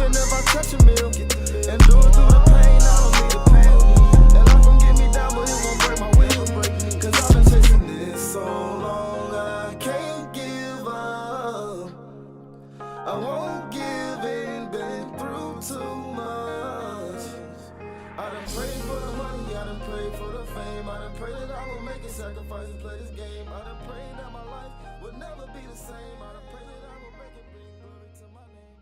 even if I touch a meal. And do it through the pain, I don't need the pain. And life won't get me down, but it won't break my will. Cause I've been chasing this so long, I can't give up. I won't give in, been through too much. I done prayed for the money, I done prayed for the fame. I done prayed that I will make a sacrifice and play this game. I done prayed that my life would never be the same. I done prayed that I will make it bring glory to my name.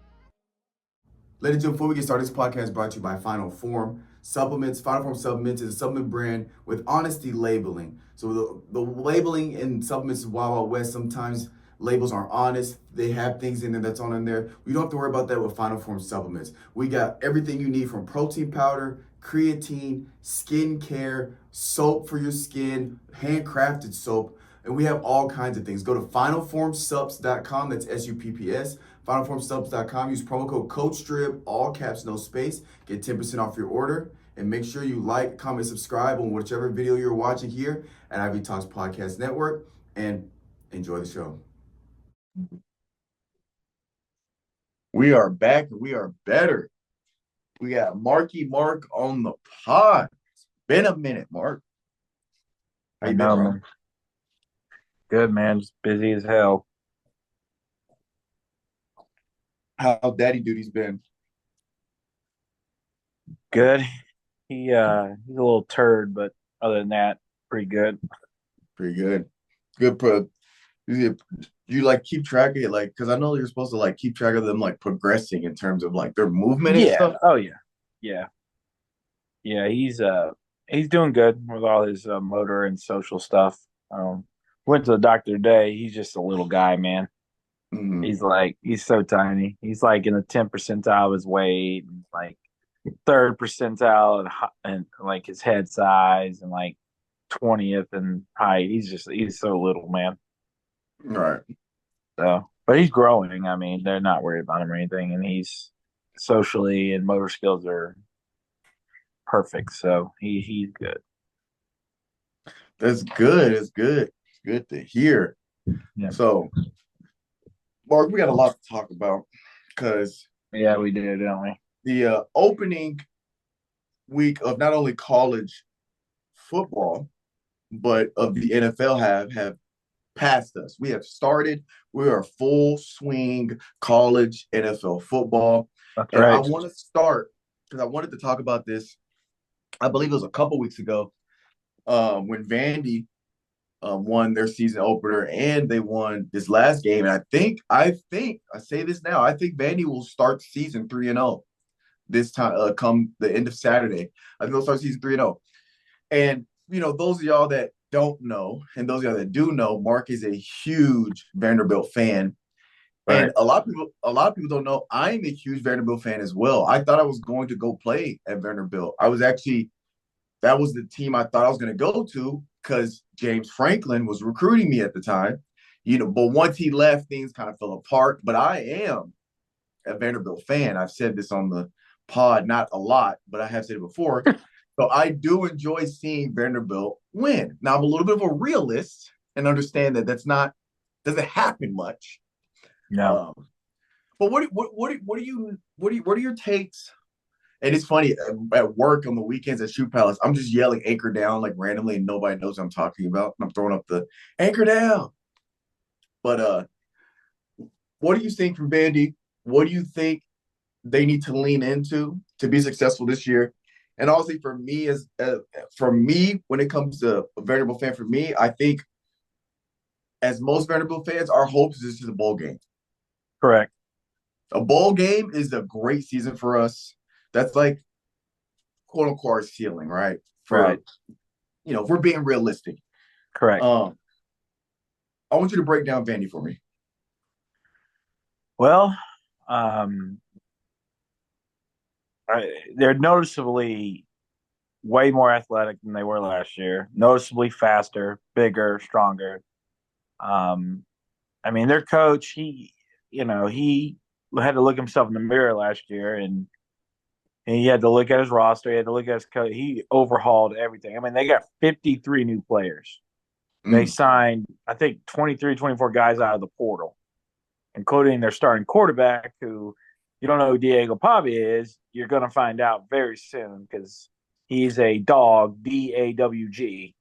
Ladies and gentlemen, before we get started, this podcast is brought to you by Final Form Supplements. Final Form Supplements is a supplement brand with honesty labeling. So the labeling in supplements is Wild Wild West. Sometimes labels aren't honest. They have things in there that's on in there. We don't have to worry about that with Final Form Supplements. We got everything you need from protein powder, creatine, skin care, soap for your skin, handcrafted soap, and we have all kinds of things. Go to finalformsubs.com, that's SUPPS, finalformsubs.com, use promo code COACHDRIB, all caps, no space, get 10% off your order, and make sure you like, comment, subscribe on whichever video you're watching here at Ivy Talks Podcast Network, and enjoy the show. We are back, and we are better. We got Marc on the pod. It's been a minute, Marc. How you been, bro? Man. Good, man. Just busy as hell. How daddy duty's been? Good. He's a little turd, but other than that, pretty good. Pretty good. Good. You like keep track of it, like, because I know you're supposed to like keep track of them like progressing in terms of like their movement and stuff. Oh yeah. He's doing good with all his motor and social stuff. Went to the doctor today. He's just a little guy, man. Mm-hmm. He's so tiny. He's like in the 10th percentile of his weight, and like 3rd percentile and like his head size, and like 20th in height. He's so little, man. Right. So, but he's growing. I mean, they're not worried about him or anything, and he's socially and motor skills are perfect. So he's good. That's good. It's good. It's good to hear. Yeah. So, Marc, we got a lot to talk about because we do, don't we? The opening week of not only college football but of the NFL have passed us. We have started. We are full swing college NFL football. That's and right. I want to start because I wanted to talk about this. I believe it was a couple weeks ago when Vandy won their season opener and they won this last game. And I say this now, I think Vandy will start season 3-0 this time come the end of Saturday. I think they'll start season 3-0. And, you know, those of y'all that don't know and those of y'all that do know, Marc is a huge Vanderbilt fan. Right. And a lot of people don't know I'm a huge Vanderbilt fan as well. I thought I was going to go play at Vanderbilt. That was the team I thought I was going to go to because James Franklin was recruiting me at the time. You know, but once he left, things kind of fell apart. But I am a Vanderbilt fan. I've said this on the pod, not a lot, but I have said it before. So I do enjoy seeing Vanderbilt win. Now I'm a little bit of a realist and understand that doesn't happen much. No. But what are your takes? And it's funny, at work on the weekends at Shoe Palace, I'm just yelling anchor down like randomly and nobody knows what I'm talking about. And I'm throwing up the anchor down. But what do you think from Vandy? What do you think they need to lean into to be successful this year? And obviously for me, when it comes to a Vanderbilt fan, for me, I think as most Vanderbilt fans, our hopes is just a bowl game. Correct. A bowl game is a great season for us. That's like quote unquote our ceiling, right? Right. You know, if we're being realistic. Correct. I want you to break down Vandy for me. Well, they're noticeably way more athletic than they were last year. Noticeably faster, bigger, stronger. I mean, their coach, he had to look himself in the mirror last year, and he had to look at his roster. He had to look at his coach. He overhauled everything. I mean, they got 53 new players. They signed, I think, 23, 24 guys out of the portal, including their starting quarterback, who you don't know who Diego Pavia is, you're going to find out very soon because he's a dog, DAWG.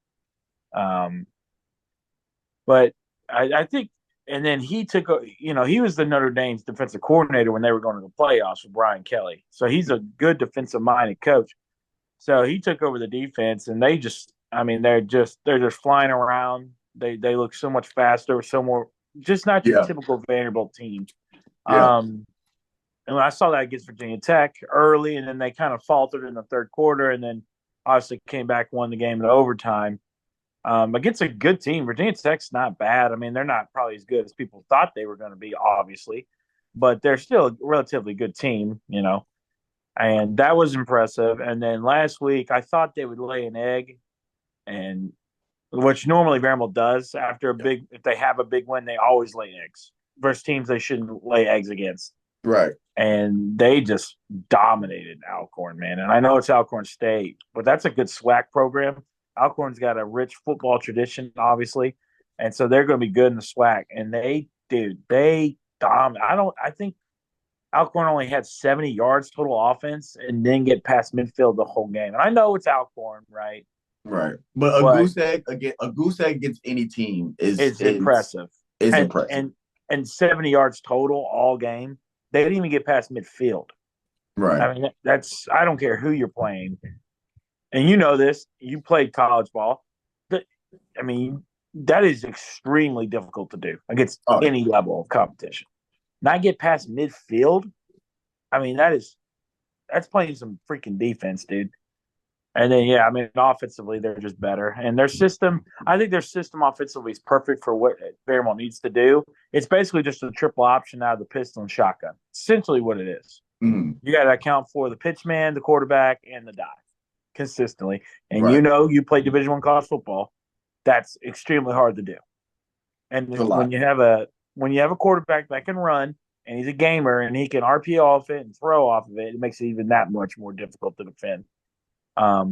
Um, but I think, and then he took, he was the Notre Dame's defensive coordinator when they were going to the playoffs with Brian Kelly. So he's a good defensive minded coach. So he took over the defense, and they're just flying around. They look so much faster, so more, just not your Yeah. typical Vanderbilt team. Yeah. And when I saw that against Virginia Tech early, and then they kind of faltered in the third quarter, and then obviously came back, won the game in overtime. Against a good team, Virginia Tech's not bad. I mean, they're not probably as good as people thought they were going to be, obviously, but they're still a relatively good team, and that was impressive. And then last week, I thought they would lay an egg, and which normally Vanderbilt does after if they have a big win, they always lay eggs versus teams they shouldn't lay eggs against. Right. And they just dominated Alcorn, man. And I know it's Alcorn State, but that's a good SWAC program. Alcorn's got a rich football tradition, obviously, and so they're going to be good in the SWAC. And they dominate. I think Alcorn only had 70 yards total offense and didn't get past midfield the whole game. And I know it's Alcorn, right? Right. But a goose egg against any team is impressive. Is impressive. And 70 yards total all game. They didn't even get past midfield. Right. I mean, I don't care who you're playing. And you know this. You played college ball. That is extremely difficult to do against any level of competition. Not get past midfield. I mean, that's playing some freaking defense, dude. And then, offensively, they're just better. And I think their system offensively is perfect for what Vanderbilt needs to do. It's basically just a triple option out of the pistol and shotgun. Essentially what it is. Mm-hmm. You got to account for the pitch man, the quarterback, and the dive consistently. And right. You play Division I college football. That's extremely hard to do. And when you have a quarterback that can run and he's a gamer and he can RPO off it and throw off of it, it makes it even that much more difficult to defend. I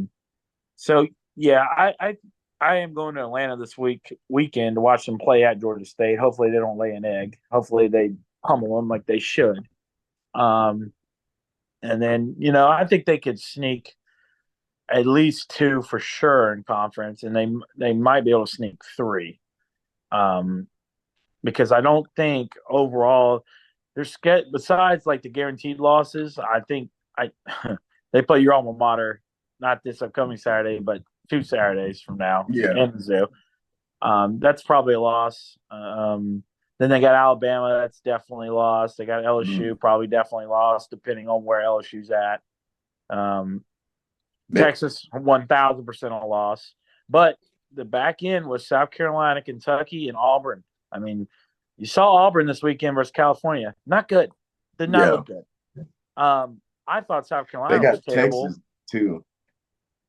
am going to Atlanta this weekend to watch them play at Georgia State. Hopefully they don't lay an egg. Hopefully they pummel them like they should. And then, I think they could sneak at least 2 for sure in conference, and they might be able to sneak 3. Because I don't think overall besides like the guaranteed losses, I think they play your alma mater, not this upcoming Saturday, but 2 Saturdays from now. Yeah. In Mizzou. That's probably a loss. Then they got Alabama. That's definitely lost. They got LSU, probably definitely lost, depending on where LSU's at. Texas, 1,000% a loss. But the back end was South Carolina, Kentucky, and Auburn. I mean, you saw Auburn this weekend versus California. Not good. Did not look good. I thought South Carolina was terrible. Texas too.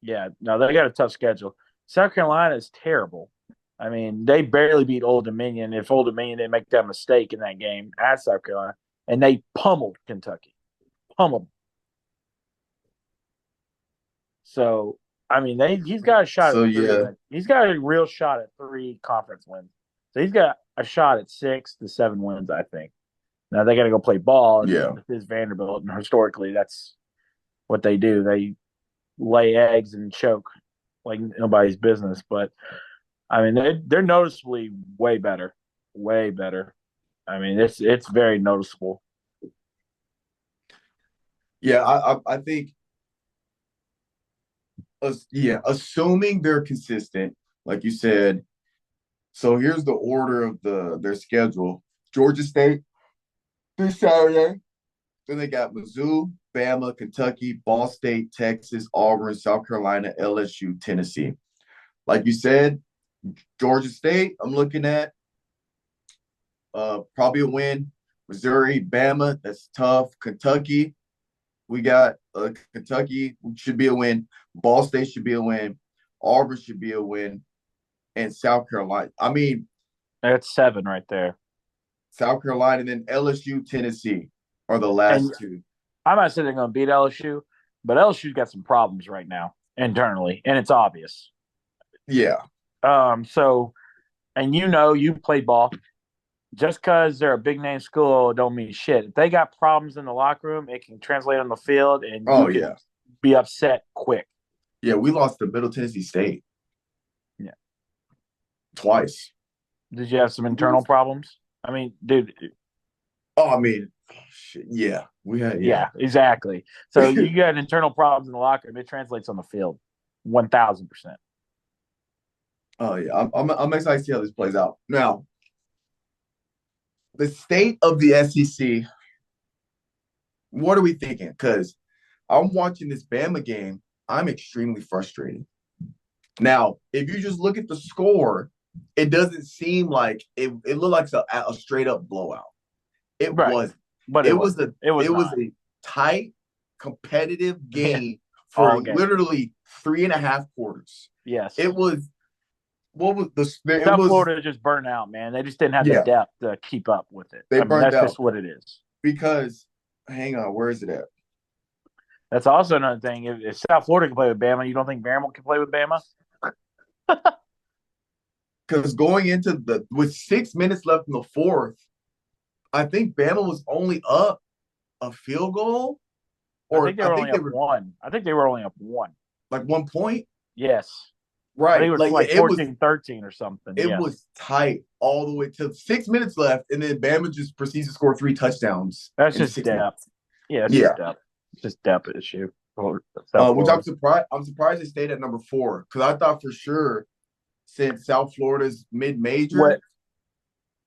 Yeah, no, they got a tough schedule. South Carolina is terrible. I mean, they barely beat Old Dominion. If Old Dominion didn't make that mistake in that game at South Carolina, and they pummeled Kentucky. Pummeled. So, I mean, he's got a shot at 3. He's got a real shot at 3 conference wins. So he's got a shot at 6 to 7 wins, I think. Now they got to go play ball. This is Vanderbilt, and historically, that's what they do. They lay eggs and choke like nobody's business. But I mean, they're noticeably way better. I mean, it's very noticeable. Yeah, I think. Assuming they're consistent, like you said. So here's the order of their schedule: Georgia State this Saturday. Then they got Mizzou, Bama, Kentucky, Ball State, Texas, Auburn, South Carolina, LSU, Tennessee. Like you said, Georgia State, I'm looking at probably a win. Missouri, Bama, that's tough. Kentucky, we got Kentucky should be a win. Ball State should be a win. Auburn should be a win. And South Carolina. I mean, that's 7 right there. South Carolina, and then LSU, Tennessee are the last 2. I'm not saying they're going to beat LSU, but LSU's got some problems right now internally, and it's obvious. Yeah. So, and you played ball. just because they're a big name school don't mean shit. If they got problems in the locker room, it can translate on the field, and you Oh can yeah, be upset quick. yeah. We lost to Middle Tennessee State Yeah. twice. Did you have some internal problems? I mean, dude, Oh, I mean, shit, yeah, we had yeah. yeah, exactly. So you got internal problems in the locker room, it translates on the field, 1,000%. Oh yeah, I'm excited to see how this plays out. Now, the state of the SEC. What are we thinking? Because I'm watching this Bama game. I'm extremely frustrated. Now, if you just look at the score, it doesn't seem like it looked like a straight up blowout. It Right. was. But It was it was not. a tight, competitive Yeah, game for all game. literally 3.5 quarters. Yes. It was what was the it South was Florida just burned out, man. They just didn't have the yeah, depth to keep up with it. they I mean, burned that's out just what it is. because hang on, where is it at? That's also another thing. If South Florida can play with Bama, you don't think Bama can play with Bama? Because going into the with 6 minutes left in the fourth, I think Bama was only up a field goal, I or think they I were think only they up were one. I think they were only up one. like 1 point. Yes. I think Right. it was Like like it was 14-13 or something. it Yes. was tight all the way till 6 minutes left, and then Bama just proceeds to score 3 touchdowns That's in just 6 minutes. depth. Yeah, it's Yeah. just depth. It's just depth issue. South Which Florida. I'm surprised they stayed at number 4 because I thought for sure since South Florida's mid-major What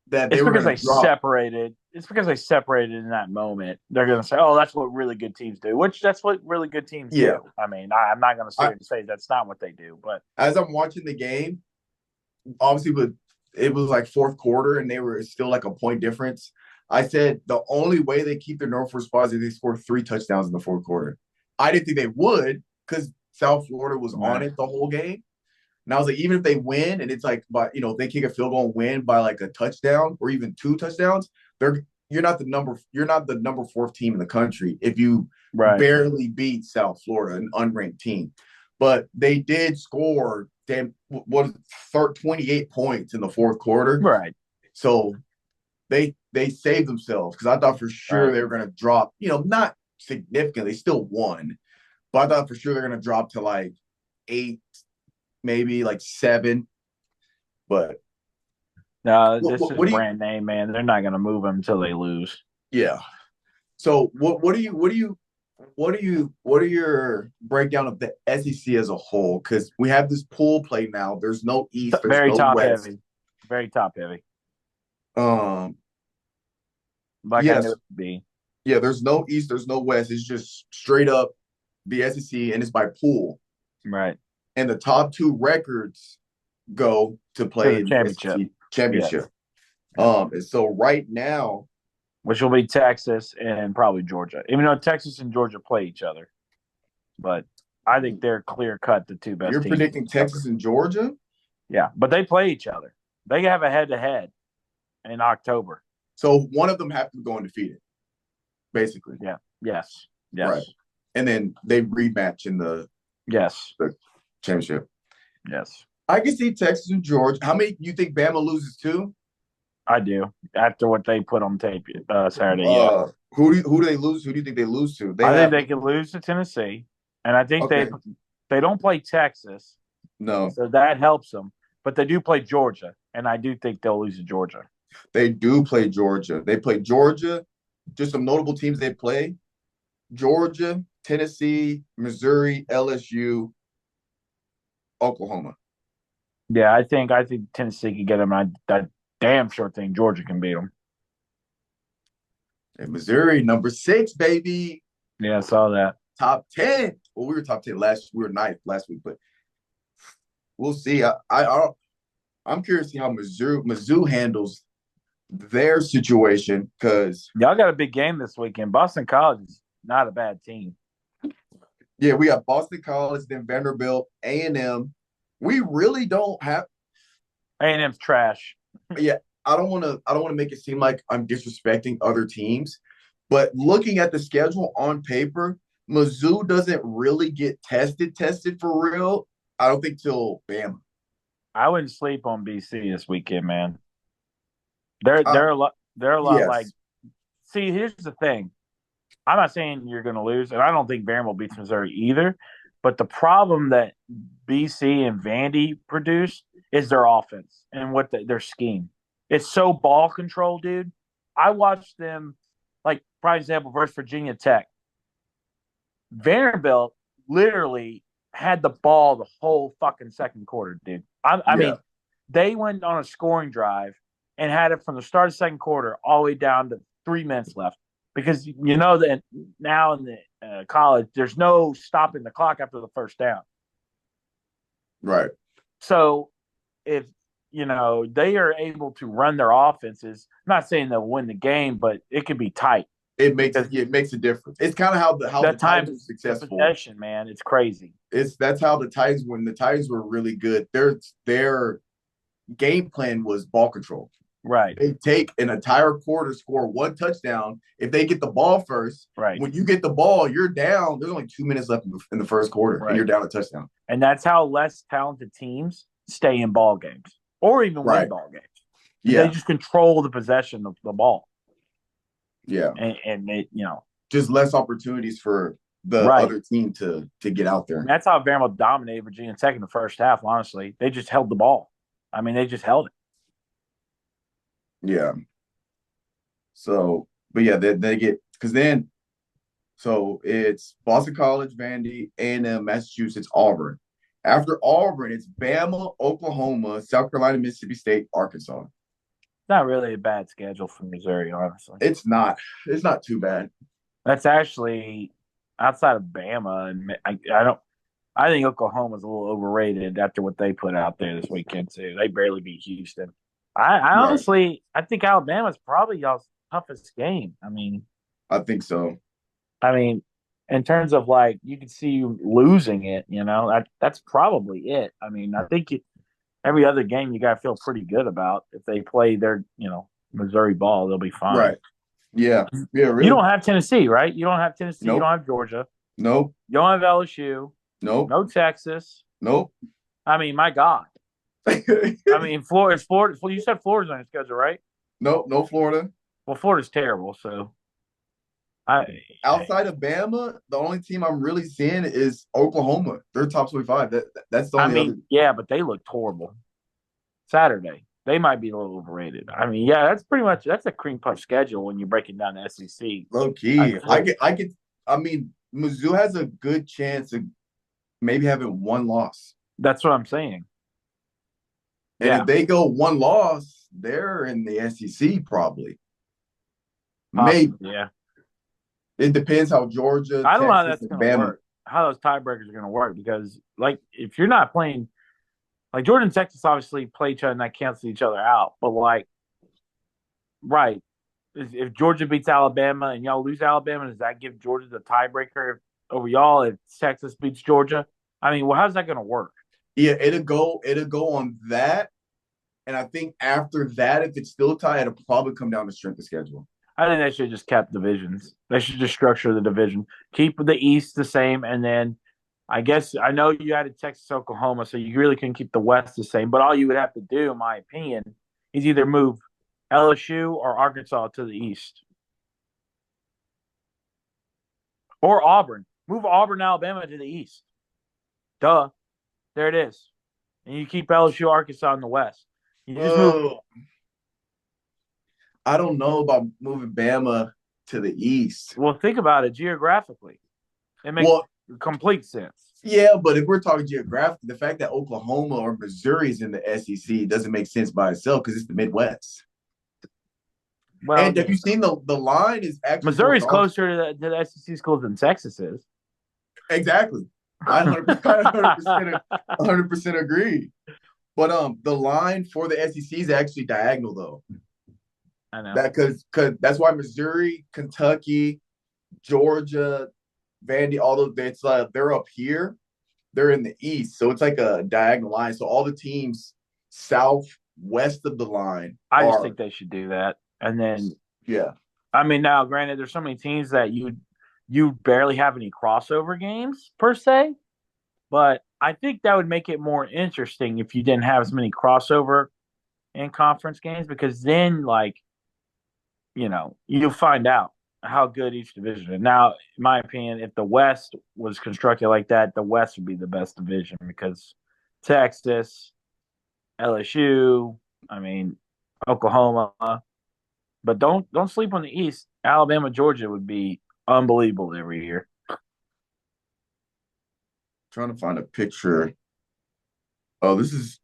that they It's were because going they to drop. separated. It's because they separated in that moment. They're going to say, "Oh, that's what really good teams do," which that's what really good teams Yeah. do. I mean, I'm not going to sit I, here and say that's not what they do, but as I'm watching the game, obviously, but it was like fourth quarter and they were still like a point difference. I said the only way they keep their number 4 spot is if they score 3 touchdowns in the fourth quarter. I didn't think they would because South Florida was on it the whole game. And I was like, even if they win and it's like, but if they kick a field goal and win by like a touchdown or even 2 touchdowns, you're not the number 4th team in the country if you right. barely beat South Florida, an unranked team. But they did score 28 points in the fourth quarter. Right. So they saved themselves because I thought for sure they were going to drop, not significantly, they still won, but I thought for sure they're going to drop to like 8, maybe like 7. But no, this is what do you? brand name, man. They're not going to move them until they lose. Yeah. So what are your breakdown of the SEC as a whole? Because we have this pool play now. There's no East. There's Very no top West. heavy. Very top heavy. Like yes. I knew it would be. Yeah, there's no East, there's no West. It's just straight up the SEC, and it's by pool. Right. And the top 2 records go to play the championship. Championship. Yes. And so right now, which will be Texas and probably Georgia, even though Texas and Georgia play each other. But I think they're clear cut the 2 best you're teams. You're predicting Texas and Georgia? Yeah, but they play each other. They have a head-to-head in October. So one of them have to go undefeated, basically. Yeah. Yes. Right. And then they rematch in the championship. Yes. I can see Texas and Georgia. How many you think Bama loses to? I do. After what they put on tape Saturday, Who do they lose? Who do you think they lose to? I think they could lose to Tennessee, and I think they don't play Texas. No, so that helps them. But they do play Georgia, and I do think they'll lose to Georgia. They do play Georgia. They play Georgia. Just some notable teams they play: Georgia, Tennessee, Missouri, LSU, Oklahoma. Yeah, I think Tennessee can get them. I damn sure think Georgia can beat them. And Missouri, number 6, baby. Yeah, I saw that. Top 10. Well, we were top 10 we were 9th last week, but we'll see. I'm curious to see how Mizzou handles their situation because y'all got a big game this weekend. Boston College is not a bad team. Yeah, we got Boston College, then Vanderbilt, A&M. We really don't have A&M's trash. Yeah, I don't want to make it seem like I'm disrespecting other teams, but looking at the schedule on paper, Mizzou doesn't really get tested for real. I don't think till Bama. I wouldn't sleep on BC this weekend, man. They're a lot. They're a lot like. Yes. See, here's the thing. I'm not saying you're going to lose, and I don't think Vanderbilt beats Missouri either. But the problem that BC and Vandy produce is their offense and their scheme. It's so ball control, dude. I watched them, like, for example, versus Virginia Tech. Vanderbilt literally had the ball the whole fucking second quarter, dude. I Yeah. mean, they went on a scoring drive and had it from the start of the second quarter all the way down to 3 minutes left. Because you know that now in the college, there's no stopping the clock after the first down. Right. So if they are able to run their offenses, I'm not saying they'll win the game, but it could be tight. It makes a difference. It's kind of how the time Titans were successful. Possession, man, it's crazy. That's how the Titans, when the Titans were really good, their game plan was ball control. Right. They take an entire quarter, score one touchdown. If they get the ball first, right. When you get the ball, you're down. There's only 2 minutes left in the first quarter, right. And you're down a touchdown. And that's how less talented teams stay in ball games or even win ball games. Yeah. They just control the possession of the ball. Yeah. And they, just less opportunities for the other team to get out there. And that's how Vanderbilt dominated Virginia Tech in the first half, honestly. They just held the ball. I mean, they just held it. Yeah. So, but yeah, they get – because then – so it's Boston College, Vandy, A&M, Massachusetts, Auburn. After Auburn, it's Bama, Oklahoma, South Carolina, Mississippi State, Arkansas. Not really a bad schedule for Missouri, honestly. It's not. It's not too bad. That's actually outside of Bama, and I think Oklahoma's a little overrated after what they put out there this weekend too. They barely beat Houston. I honestly, I think Alabama's probably y'all's toughest game. I mean, I think so. I mean, in terms of like you can see you losing it, that's probably it. I mean, I think every other game you got to feel pretty good about. If they play their, Missouri ball, they'll be fine. Right. Yeah. Yeah. Really. You don't have Tennessee, right? You don't have Tennessee. Nope. You don't have Georgia. Nope. You don't have LSU. Nope. No Texas. Nope. I mean, my God. I mean, Florida. You said Florida's on your schedule, right? Nope. No Florida. Well, Florida's terrible. So, outside of Bama, the only team I'm really seeing is Oklahoma. They're top 25. That's the only other. Yeah, but they looked horrible. Saturday, they might be a little overrated. I mean, yeah, that's a cream puff schedule when you're breaking down the SEC. Low key, I mean, Mizzou has a good chance of maybe having one loss. That's what I'm saying. And if they go one loss, they're in the SEC probably. Maybe. Yeah. It depends how Georgia. I don't know how that's going to work. How those tiebreakers are going to work because, like, if you're not playing, like Georgia and Texas obviously play each other and that cancels each other out. But like, right, if Georgia beats Alabama and y'all lose Alabama, does that give Georgia the tiebreaker over y'all? If Texas beats Georgia, I mean, well, how's that going to work? Yeah, it'll go on that, and I think after that, if it's still tied, it'll probably come down to strength of schedule. I think they should just kept divisions. They should just structure the division, keep the East the same, and then I guess I know you added Texas, Oklahoma, so you really can keep the West the same. But all you would have to do, in my opinion, is either move LSU or Arkansas to the East, or Auburn. Move Auburn, Alabama to the East. Duh. There it is. And you keep LSU, Arkansas in the West. You just move. I don't know about moving Bama to the East. Well, think about it geographically. It makes complete sense. Yeah, but if we're talking geographically, the fact that Oklahoma or Missouri is in the SEC doesn't make sense by itself because it's the Midwest. Well, and have you seen the line is actually Missouri's closer to the SEC schools than Texas is. Exactly. I 100% agree. But the line for the SEC is actually diagonal, though. I know. Because that's why Missouri, Kentucky, Georgia, Vandy, all those, they're up here. They're in the East. So it's like a diagonal line. So all the teams southwest of the line I just think they should do that. And then, yeah. I mean, now, granted, there's so many teams that you barely have any crossover games per se, but I think that would make it more interesting if you didn't have as many crossover in conference games because then, like, you'll find out how good each division is. Now, in my opinion, if the West was constructed like that, the West would be the best division because Texas, LSU, I mean, Oklahoma, but don't sleep on the East. Alabama, Georgia would be unbelievable every year. Trying to find a picture. Oh, this is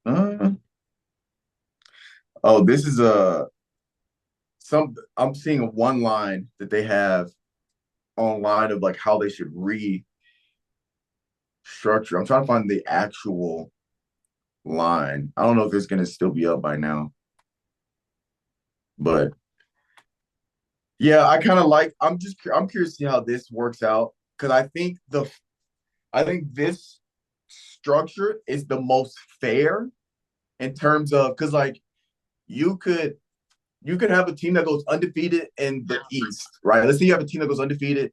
this is some I'm seeing one line that they have online of like how they should restructure. I'm trying to find the actual line. I don't know if it's gonna still be up by now. But yeah, I kind of like I'm curious to see how this works out because I think this structure is the most fair in terms of because like you could have a team that goes undefeated in the East, right? Let's say you have a team that goes undefeated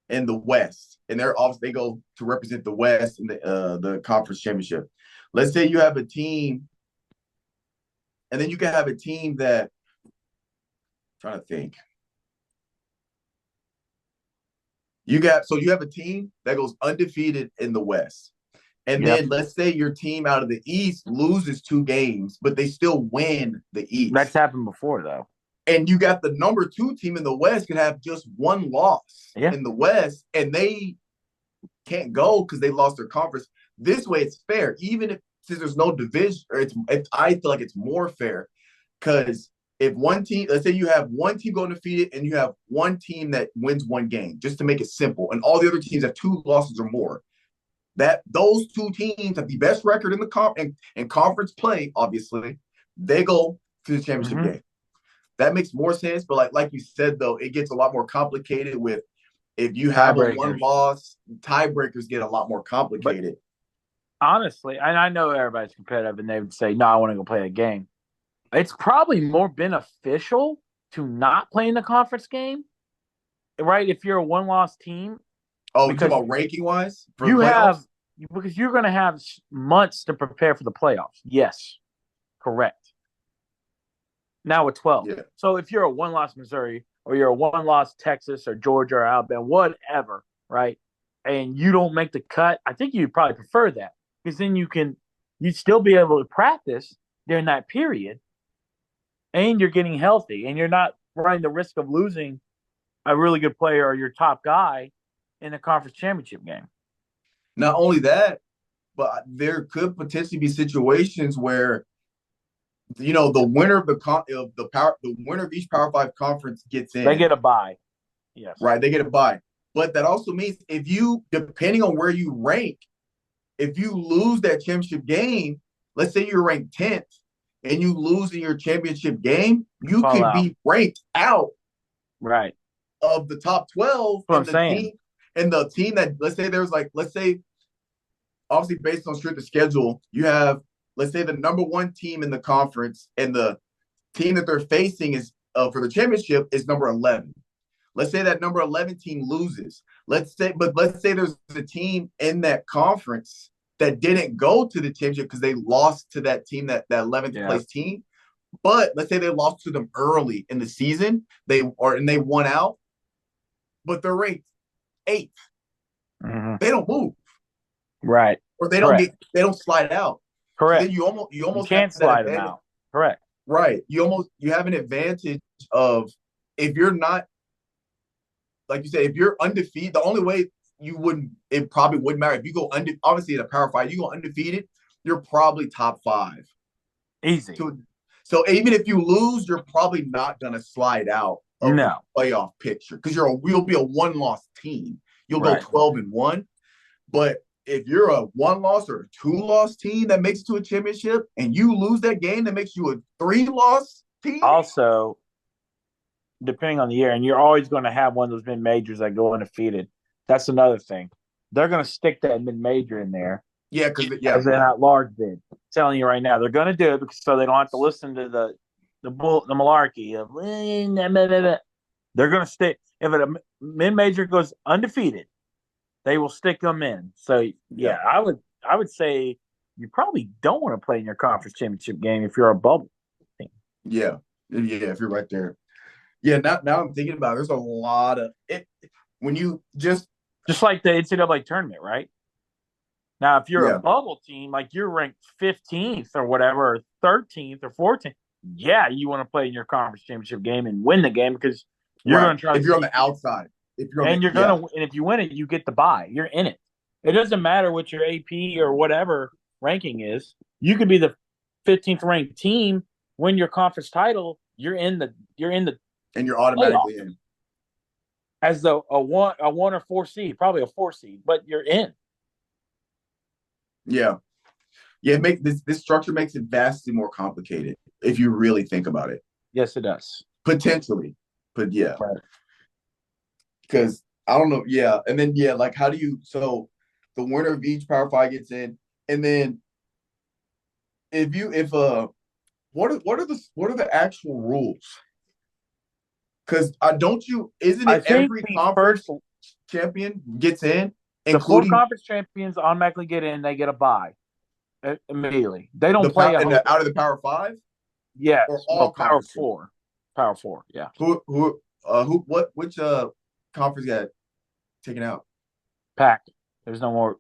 in the West, and they go to represent the West in the conference championship. Let's say you have a team, and then you can have a team that I'm trying to think. You have a team that goes undefeated in the West. And Yep. then let's say your team out of the East loses 2 games, but they still win the East. That's happened before, though. And you got the number 2 team in the West can have just 1 loss in the West, and they can't go because they lost their conference. This way, it's fair, even if since there's no division, or I feel like it's more fair because if one team, let's say you have one team go undefeated and you have one team that wins 1 game, just to make it simple, and all the other teams have 2 losses or more. That those 2 teams have the best record in the in conference play. Obviously, they go to the championship game. That makes more sense. But like you said, though, it gets a lot more complicated with if you have a 1 loss, tiebreakers get a lot more complicated. But honestly, and I know everybody's competitive, and they would say, "No, I want to go play a game." It's probably more beneficial to not play in the conference game, right? If you're a 1-loss team. Oh, you talking about ranking wise? Because you're going to have months to prepare for the playoffs. Yes, correct. Now with 12. Yeah. So if you're a 1-loss Missouri or you're a 1-loss Texas or Georgia or Alabama, whatever, right? And you don't make the cut, I think you'd probably prefer that because then you'd still be able to practice during that period and you're getting healthy and you're not running the risk of losing a really good player or your top guy in a conference championship game. Not only that, but there could potentially be situations where, the winner of the winner of each Power 5 conference gets in. They get a bye. Yes. Right, they get a bye. But that also means depending on where you rank, if you lose that championship game, let's say you're ranked 10th and you lose in your championship game, you could be ranked out. Right. Of the top 12 That's what I'm saying. And the team that, let's say, obviously based on strength of schedule, you have, let's say, the number 1 team in the conference, and the team that they're facing is for the championship is number 11. Let's say that number 11 team loses. Let's say there's a team in that conference that didn't go to the championship because they lost to that team, that 11th place team. But let's say they lost to them early in the season, they won out, but they're ranked 8th. Mm-hmm. They don't move, right? Or they don't slide out. Correct. So then you almost can't slide them out. Correct. Right. You have an advantage of if you're not, like you said, if you're undefeated. The only way it probably wouldn't matter if you go obviously in a Power 5, you go undefeated, you're probably top 5. Easy. So even if you lose, you're probably not gonna slide out of the playoff picture because you'll be a 1-loss team. You'll go 12-1. But if you're a 1-loss or a 2-loss team that makes it to a championship and you lose that game, that makes you a 3-loss team. Also, depending on the year, and you're always going to have one of those mid-majors that go undefeated. That's another thing. They're going to stick that mid-major in there. Yeah, because as an at-large bid. I'm telling you right now, they're going to do it so they don't have to listen to the malarkey of. They're going to stick. If a mid-major goes undefeated, they will stick them in. So yeah, I would say you probably don't want to play in your conference championship game if you're a bubble Yeah. Yeah, if you're right there. Yeah, now I'm thinking about it, there's a lot of it when you just Just like the NCAA tournament, right? Now, if you're a yeah, bubble team, like you're ranked 15th or whatever, or 13th or 14th, yeah, you want to play in your conference championship game and win the game because you're right. going to try to If you're on see, the outside, if you're on the and you're going yeah, to, and if you win it, you get the bye. You're in it. It doesn't matter what your AP or whatever ranking is. You could be the 15th ranked team, win your conference title. You're in the and you're playoff automatically in. as a one or four seed, probably a four seed, but you're in. Yeah. Yeah, make this structure makes it vastly more complicated if you really think about it. Yes, it does. Potentially. But yeah, Right. because I don't know. Yeah. And then yeah, like how do you so the winner of each Power Five gets in, and then if what are the actual rules? Because don't you isn't I it think every the first conference champion gets in, the four including conference champions automatically get in. They get a bye immediately. They don't the play power a and home out of game. the Power Five or Yes, no all power conferences? four, power four. Yeah, Who what which conference got taken out? Pac. There's no more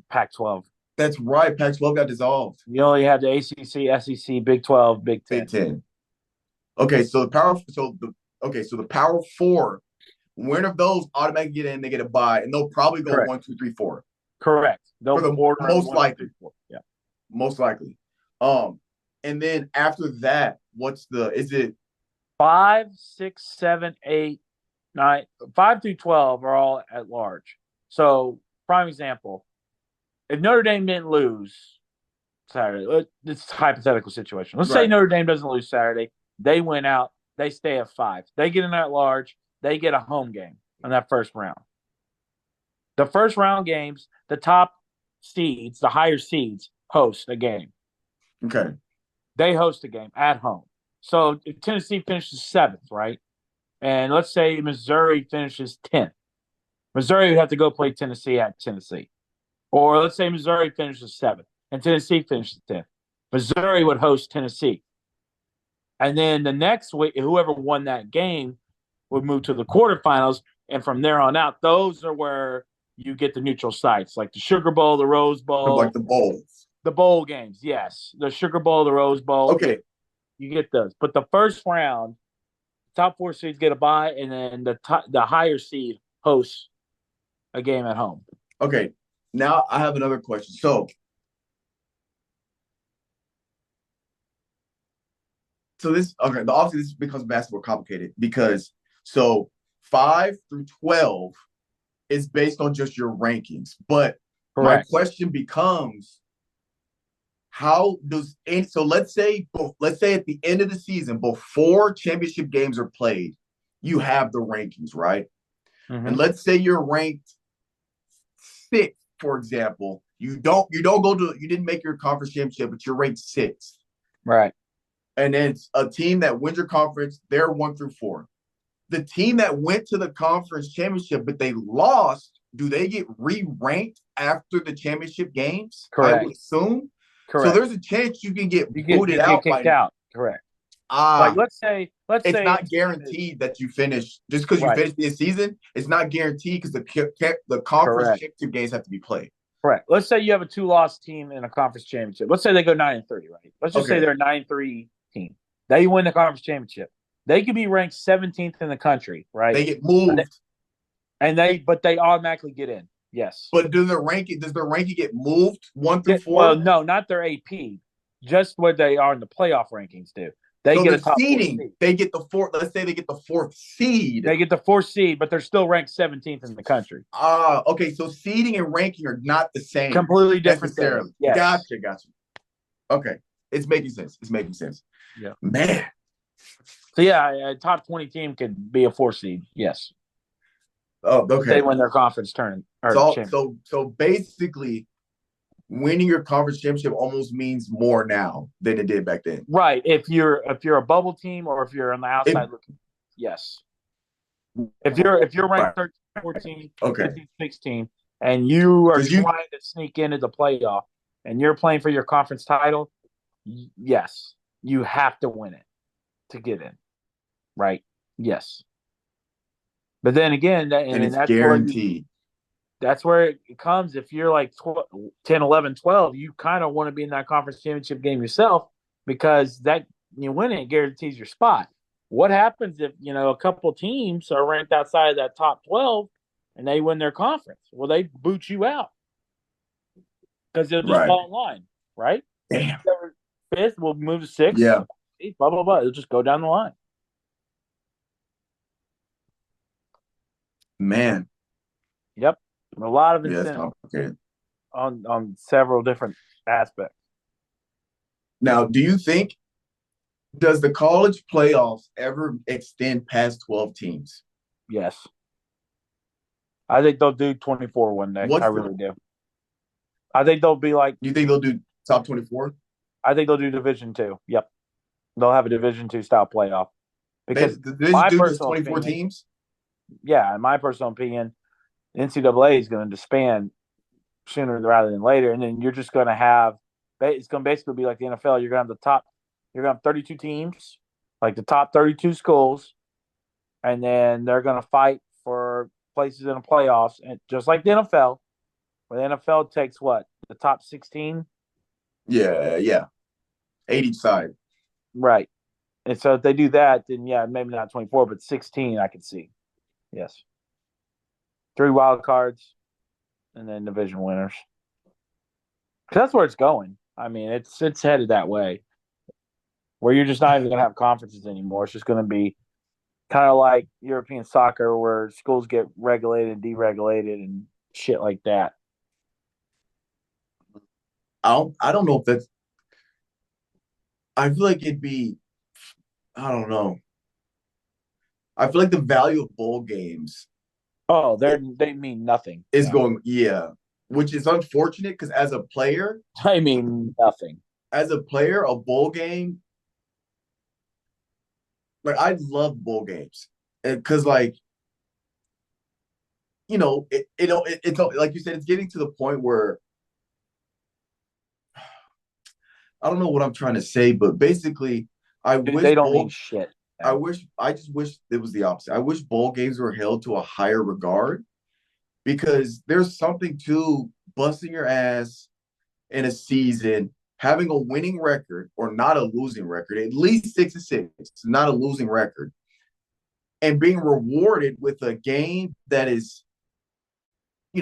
Pac-12. That's right. Pac-12 got dissolved. You only have the ACC, SEC, Big 12, Big Big 10. Ten. Okay, so the Power Four, winner of those automatically get in. They get a bye, and they'll probably go Correct. 1, 2, 3, 4 Correct. for They'll the order them most one, two, three, likely. four. Yeah. Most likely. And then after that, what's the is it 5, 6, 7, 8, 9, 5 through 12 are all at large. So, prime example: if Notre Dame didn't lose Saturday, it's a hypothetical situation. Let's say right? Notre Dame doesn't lose Saturday, they win out, they stay at 5. They get in at large, they get a home game in that first round. The first round games, the top seeds, the higher seeds, host a game. Okay. They host a game at home. So if Tennessee finishes 7th, right? And let's say Missouri finishes 10th. Missouri would have to go play Tennessee at Tennessee. Or let's say Missouri finishes 7th and Tennessee finishes 10th. Missouri would host Tennessee. And then the next week, whoever won that game would move to the quarterfinals. And from there on out, those are where you get the neutral sites, like the Sugar Bowl, the Rose Like Bowl, the bowls. the bowl games. Yes, the Sugar Bowl, the Rose Bowl. Okay. You get those. But the first round, top 4 seeds get a bye, and then the higher seed hosts a game at home. Okay. Now I have another question. So this okay, obviously this becomes vastly more complicated because so 5 through 12 is based on just your rankings. But my Correct. question becomes how does so let's say at the end of the season before championship games are played, you have the rankings, right? Mm-hmm. And let's say you're ranked 6th, for example. You didn't make your conference championship, but you're ranked 6th. Right. And then it's a team that wins your conference, they're 1 through 4. The team that went to the conference championship, but they lost, do they get re-ranked after the championship games? Correct. I would assume. Correct. So there's a chance you can get booted get out kicked out. Correct. Like let's say it's not guaranteed that you finish just because you finished this season. It's not guaranteed because the conference championship games have to be played. Correct. Let's say you have a 2-loss team in a conference championship. Let's say they go 9-30, right? Let's just say they're a 9-3 team. They win the conference championship. They could be ranked 17th in the country, right? They get moved, but they automatically get in. Yes. But does their ranking get moved 1 through 4? Well, no, not their AP. Just what they are in the playoff rankings do. They get a top seeding. 4 seed. They get the 4th. Let's say they get the 4th seed. They get the 4th seed, but they're still ranked 17th in the country. Okay. So seeding and ranking are not the same. Completely different. Necessarily. Yes. Gotcha. Okay. It's making sense. Yeah. Man. So yeah, a top 20 team could be a 4 seed. Yes. Oh, okay. They win their conference tournament. So basically, winning your conference championship almost means more now than it did back then. Right. If you're a bubble team or if you're on the outside looking, yes. If you're ranked 13, 14, okay. 15, 16, and you are trying to sneak into the playoff and you're playing for your conference title, yes, you have to win it. to get in, right? Yes. But then again, And and it's that's guaranteed. where it comes. If you're like 12, 10, 11, 12, you kind of want to be in that conference championship game yourself because that you win it guarantees your spot. What happens if a couple teams are ranked outside of that top 12 and they win their conference? Well, they boot you out because they'll just Right. fall in line, right? Damn. Fifth, we'll move to sixth. Yeah. Blah blah blah. It'll just go down the line. Man. Yep, a lot of Yeah, that's incentive complicated. on several different aspects. Now, do you think does the college playoffs ever extend past 12 teams? Yes, I think they'll do 24 one day. I What's the really do. I think they'll be like. you think they'll do top 24? I think they'll do Division two. Yep, they'll have a Division two style playoff because They my do just personal 24 opinion, teams? yeah, in my personal opinion, NCAA is going to disband sooner rather than later, and then you're just going to have it's going to basically be like the NFL. You're going to have you're going to have 32 teams, like the top 32 schools, and then they're going to fight for places in the playoffs, and just like the NFL, where the NFL takes what the top 16, Yeah, yeah. 8 each side. right? And so if they do that, then yeah, maybe not 24, but 16, I could see. Yes, 3 wild cards, and then division winners. That's where it's going. I mean, it's headed that way, where you're just not even going to have conferences anymore. It's just going to be kind of like European soccer, where schools get regulated and deregulated and shit like that. I don't know if that's I feel like it'd be I don't know. I feel like the value of bowl games Oh, they mean nothing is now. going, yeah, which is unfortunate because I mean nothing. a bowl game, like I love bowl games, because like it's like you said, it's getting to the point where I don't know what I'm trying to say, but basically, I Dude, wish they don't mean bowl, shit I now. wish, I just wish it was the opposite. I wish bowl games were held to a higher regard because there's something to busting your ass in a season, having a winning record or not a losing record, at least 6-6, not a losing record, and being rewarded with a game that is, if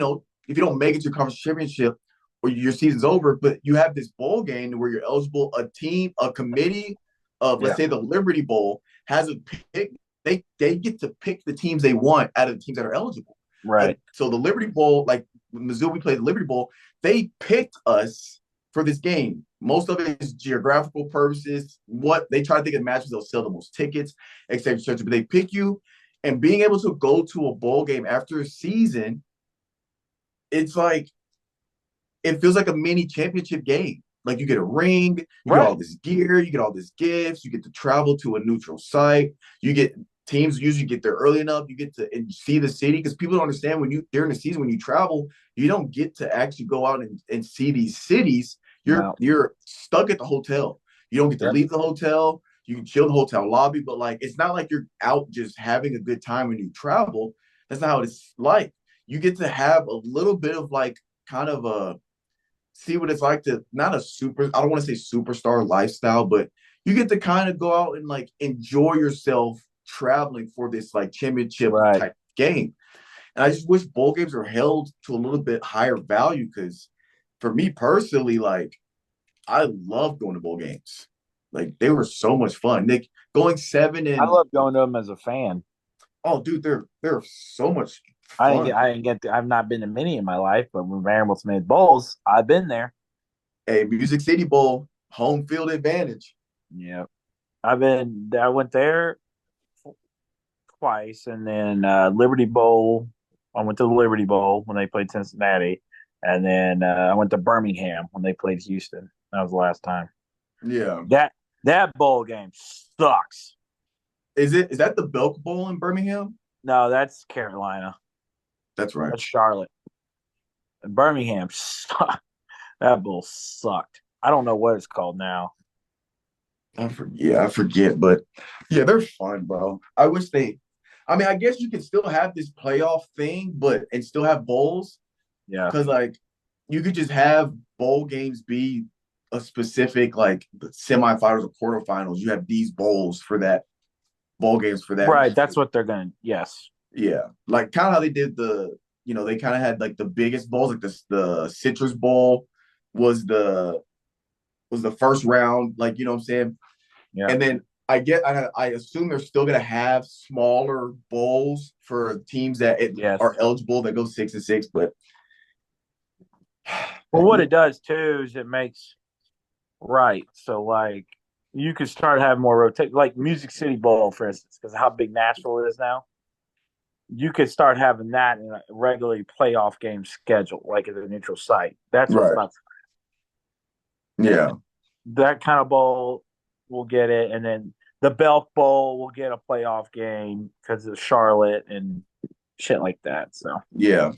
you don't make it to a conference championship or your season's over, but you have this bowl game where you're eligible, a committee of, let's Yeah, say, the Liberty Bowl has a pick. They get to pick the teams they want out of the teams that are eligible. right. So the Liberty Bowl, like Missouri played the Liberty Bowl, they picked us for this game. Most of it is geographical purposes. What they try to think of matches, they'll sell the most tickets, et cetera, et cetera. But they pick you, and being able to go to a bowl game after a season, it's like it feels like a mini championship game. Like you get a ring, you get all Right. this gear, you get all these gifts, you get to travel to a neutral site, you get teams usually get there early enough, you get to see the city because people don't understand when you during the season when you travel, you don't get to actually go out and see these cities. You're No. you're stuck at the hotel. You don't get to Yep. leave the hotel. You can chill in the hotel lobby, but like it's not like you're out just having a good time when you travel. That's not how it's like. You get to have a little bit of like kind of a see what it's like to not a super I don't want to say superstar lifestyle, but you get to kind of go out and like enjoy yourself traveling for this like championship Right. type game. And I just wish bowl games are held to a little bit higher value because for me personally, like I love going to bowl games. Like they were so much fun. Nick going seven I and love going to them as a fan. oh dude, they're so much I didn't get. fun. I didn't get. I've not been to many in my life, but when Vanderbilt's made bowls, I've been there. A Music City Bowl, home field advantage. Yeah, I've been. I went there twice, and then Liberty Bowl. I went to the Liberty Bowl when they played Cincinnati, and then I went to Birmingham when they played Houston. That was the last time. Yeah. That bowl game sucks. Is that the Belk Bowl in Birmingham? No, that's Carolina. That's right. That's Charlotte. Birmingham sucked. That bowl sucked. I don't know what it's called now. I forget, but yeah, they're fun, bro. I wish they. I mean, I guess you could still have this playoff thing, but and still have bowls, Yeah. because like you could just have bowl games be a specific like the semifinals or quarterfinals. You have these bowls for that bowl games for that. Right. That's what they're going to. Yes. Yeah, like kind of how they did they kind of had like the biggest bowls, like the Citrus Bowl was the first round, like you know what I'm saying. Yeah. And then I assume they're still gonna have smaller bowls for teams that Yes. are eligible that go 6-6, but Well, what it does too is it makes right. So like you could start having more rotate, like Music City Bowl, for instance, because of how big Nashville is now. You could start having that in a regularly playoff game schedule, like at a neutral site. That's what's right, about. yeah, And that kind of bowl will get it, and then the Belk Bowl will get a playoff game because of Charlotte and shit like that. So yeah,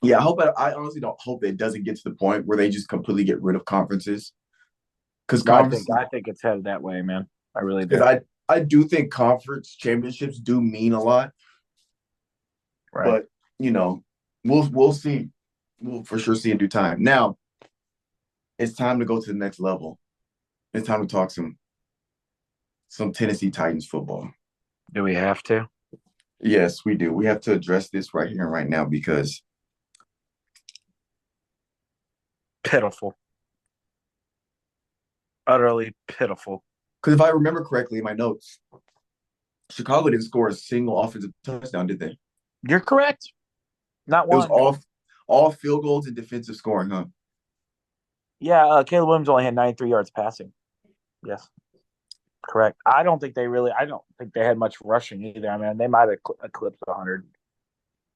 yeah. I honestly don't hope it doesn't get to the point where they just completely get rid of conferences, because no, conferences I think it's headed that way, man. I really because do. I do think conference championships do mean a lot, Right. but you know, we'll see. We'll for sure see in due time. Now it's time to go to the next level. It's time to talk some Tennessee Titans football. Do we have to? Yes, we do. We have to address this right here and right now because Pitiful. Utterly pitiful. if I remember correctly in my notes, Chicago didn't score a single offensive touchdown, did they? You're correct. Not It was one. all field goals and defensive scoring, huh? Yeah, Caleb Williams only had 93 yards passing. Yes, correct. I don't think they had much rushing either. I mean, they might have eclipsed 100.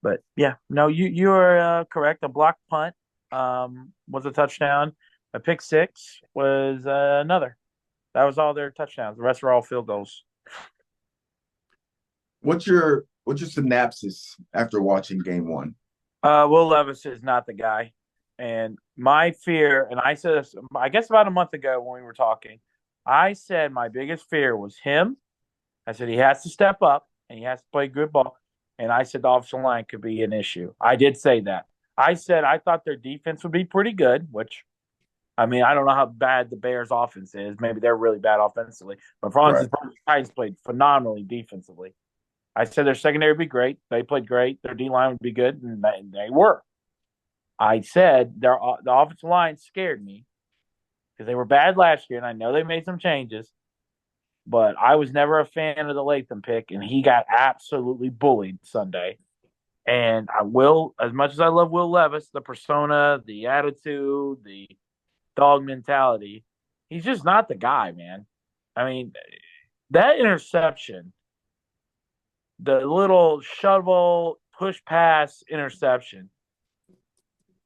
But yeah, no, you are correct. A blocked punt was a touchdown. A pick six was another. That was all their touchdowns. The rest were all field goals. What's your synopsis after watching game one? Will Levis is not the guy. And my fear, and I said this, I guess about a month ago when we were talking, I said my biggest fear was him. I said he has to step up and he has to play good ball. And I said the offensive line could be an issue. I did say that. I said I thought their defense would be pretty good, which I mean, I don't know how bad the Bears offense is. Maybe they're really bad offensively. But for Right. instance, the Titans played phenomenally defensively. I said their secondary would be great. They played great. Their D line would be good, and they were. I said the offensive line scared me because they were bad last year, and I know they made some changes. But I was never a fan of the Latham pick, and he got absolutely bullied Sunday. And I will, as much as I love Will Levis, the persona, the attitude, the dog mentality, he's just not the guy, man. I mean, that interception, the little shovel push pass interception,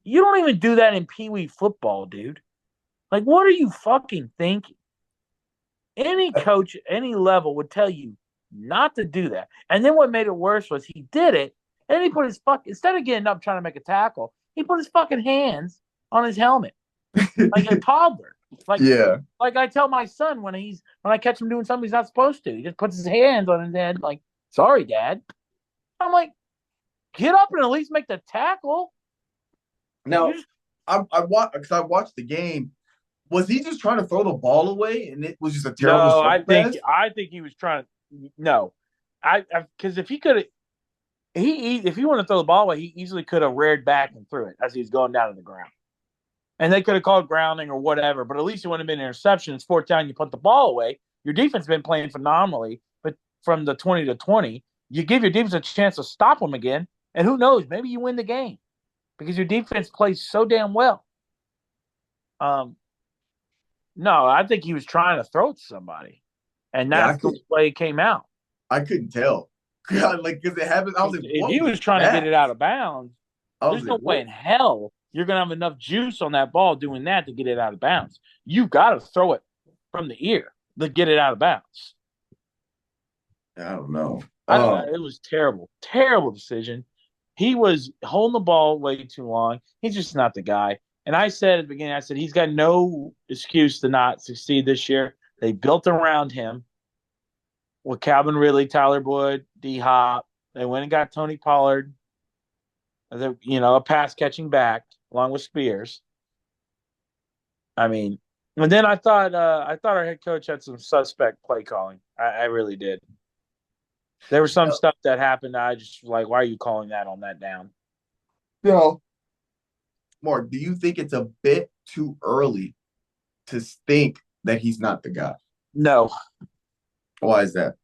you don't even do that in Pee Wee football, dude. Like, what are you fucking thinking? Any coach, any level would tell you not to do that. And then what made it worse was he did it, and he put his instead of getting up trying to make a tackle, he put his fucking hands on his helmet like a toddler. Like, Yeah. like I tell my son when I catch him doing something he's not supposed to, he just puts his hands on his head, like, "Sorry, Dad." I'm like, get up and at least make the tackle. Now, I watched the game. Was he just trying to throw the ball away and it was just a terrible No, short pass? I think he was trying to. No, I because if he could have, if he wanted to throw the ball away, he easily could have reared back and threw it as he was going down to the ground, and they could have called grounding or whatever. But at least it wouldn't have been an interception. It's fourth down, you put the ball away. Your defense has been playing phenomenally, but from the 20 to 20, you give your defense a chance to stop them again, and who knows, maybe you win the game because your defense plays so damn well. No, I think he was trying to throw it to somebody, and Yeah, that's the way it came out. I couldn't tell. Like, because it happened. I was like, If he was trying to get it out of bounds, there's no way in what? hell you're going to have enough juice on that ball doing that to get it out of bounds. You've got to throw it from the ear to get it out of bounds. I don't know. It was terrible, terrible decision. He was holding the ball way too long. He's just not the guy. And I said at the beginning, I said he's got no excuse to not succeed this year. They built around him with Calvin Ridley, Tyler Boyd, D Hop. They went and got Tony Pollard, a pass catching back along with Spears. I mean, and then I thought our head coach had some suspect play calling. I really did. There was some stuff that happened. I just like, why are you calling that on that down? No. Mark, do you think it's a bit too early to think that he's not the guy? No, Why is that?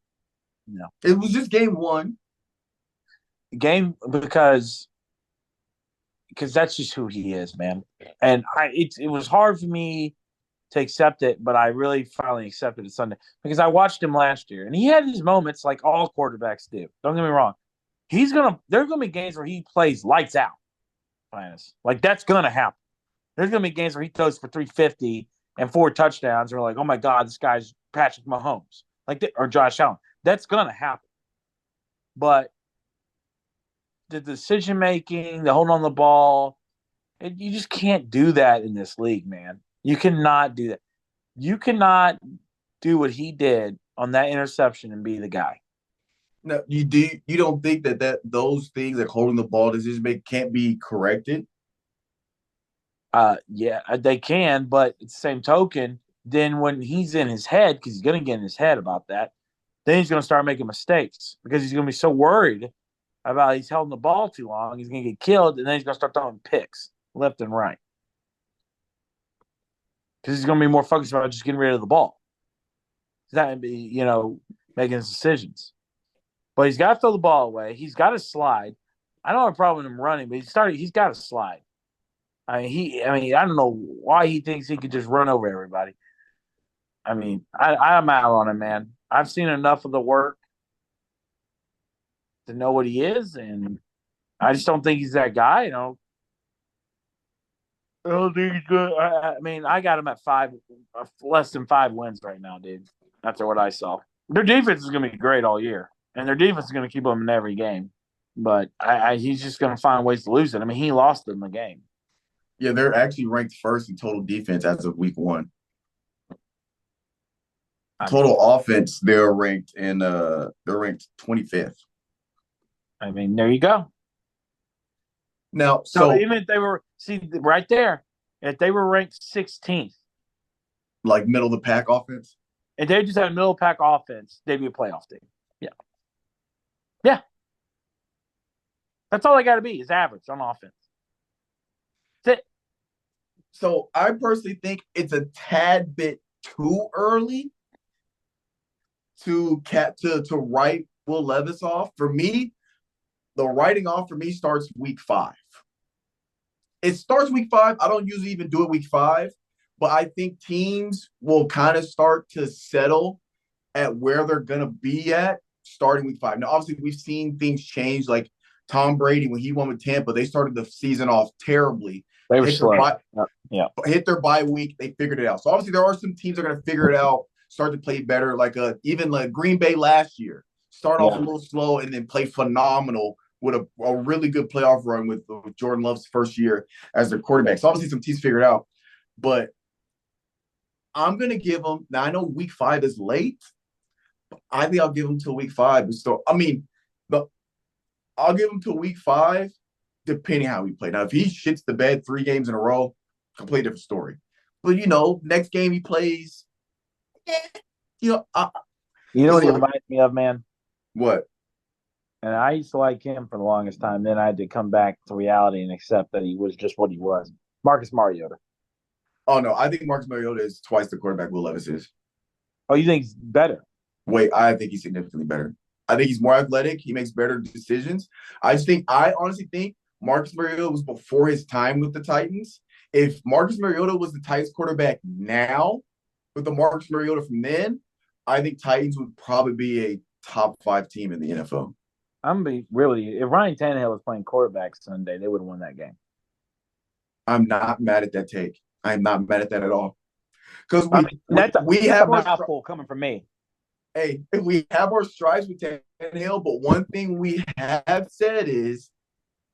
no. It was just game one. Game because that's just who he is, man. And it was hard for me to accept it, but I really finally accepted it Sunday because I watched him last year and he had his moments like all quarterbacks do. Don't get me wrong. There's gonna be games where he plays lights out. Like that's gonna happen. There's gonna be games where he throws for 350 and 4 touchdowns. And we're like, oh my God, this guy's Patrick Mahomes, or Josh Allen. That's gonna happen. But the decision making, the holding on the ball, you just can't do that in this league, man. You cannot do that. You cannot do what he did on that interception and be the guy. No, you don't think that those things like holding the ball decision make can't be corrected? Yeah, they can, but at the same token, then when he's in his head, because he's going to get in his head about that, then he's going to start making mistakes because he's going to be so worried about he's holding the ball too long, he's going to get killed, and then he's going to start throwing picks left and right because he's going to be more focused about just getting rid of the ball. That be, making his decisions. But he's got to throw the ball away. He's got to slide. I don't have a problem with him running, but he's got to slide. I don't know why he thinks he could just run over everybody. I'm out on him, man. I've seen enough of the work to know what he is, and I just don't think he's that guy. I don't think he's good. I got him at less than 5 wins right now, dude. After what I saw, their defense is going to be great all year, and their defense is going to keep them in every game. But he's just going to find ways to lose it. I mean, he lost them the game. Yeah, they're actually ranked first in total defense as of week 1. Total offense, they're ranked 25th. I mean, there you go. Now, so even if they were right there, if they were ranked 16th, like middle of the pack offense, if they just had a middle of the pack offense, they'd be a playoff team. Yeah. That's all they got to be is average on offense. That's it. So I personally think it's a tad bit too early to write Will Levis off. For me, the writing off for me starts week 5. It starts week 5. I don't usually even do it week 5, but I think teams will kind of start to settle at where they're going to be at starting week 5. Now, obviously, we've seen things change. Like Tom Brady, when he won with Tampa, they started the season off terribly. They were slow. Hit their bye week. They figured it out. So, obviously, there are some teams that are going to figure it out, start to play better, even like Green Bay last year. Start off a little slow and then play phenomenal with a really good playoff run with Jordan Love's first year as their quarterback. So, obviously, some teams figured it out. But I'm going to give them – now, I know week 5 is late. But I think I'll give them till week 5. I'll give him till week 5, depending how we play. Now, if he shits the bed 3 games in a row, completely different story. But, next game he plays – you know what he reminds me of, man? What? And I used to like him for the longest time. Then I had to come back to reality and accept that he was just what he was. Marcus Mariota. Oh, no. I think Marcus Mariota is twice the quarterback Will Levis is. Oh, you think he's better? Wait, I think he's significantly better. I think he's more athletic. He makes better decisions. I honestly think Marcus Mariota was before his time with the Titans. If Marcus Mariota was the Titans quarterback now, with the Marcus Mariota from then, I think Titans would probably be a top 5 team in the NFL. If Ryan Tannehill was playing quarterback Sunday, they would have won that game. I'm not mad at that take. I'm not mad at that at all. Because we have a mouthful coming from me. Hey, we have our stripes with Tannehill, but one thing we have said is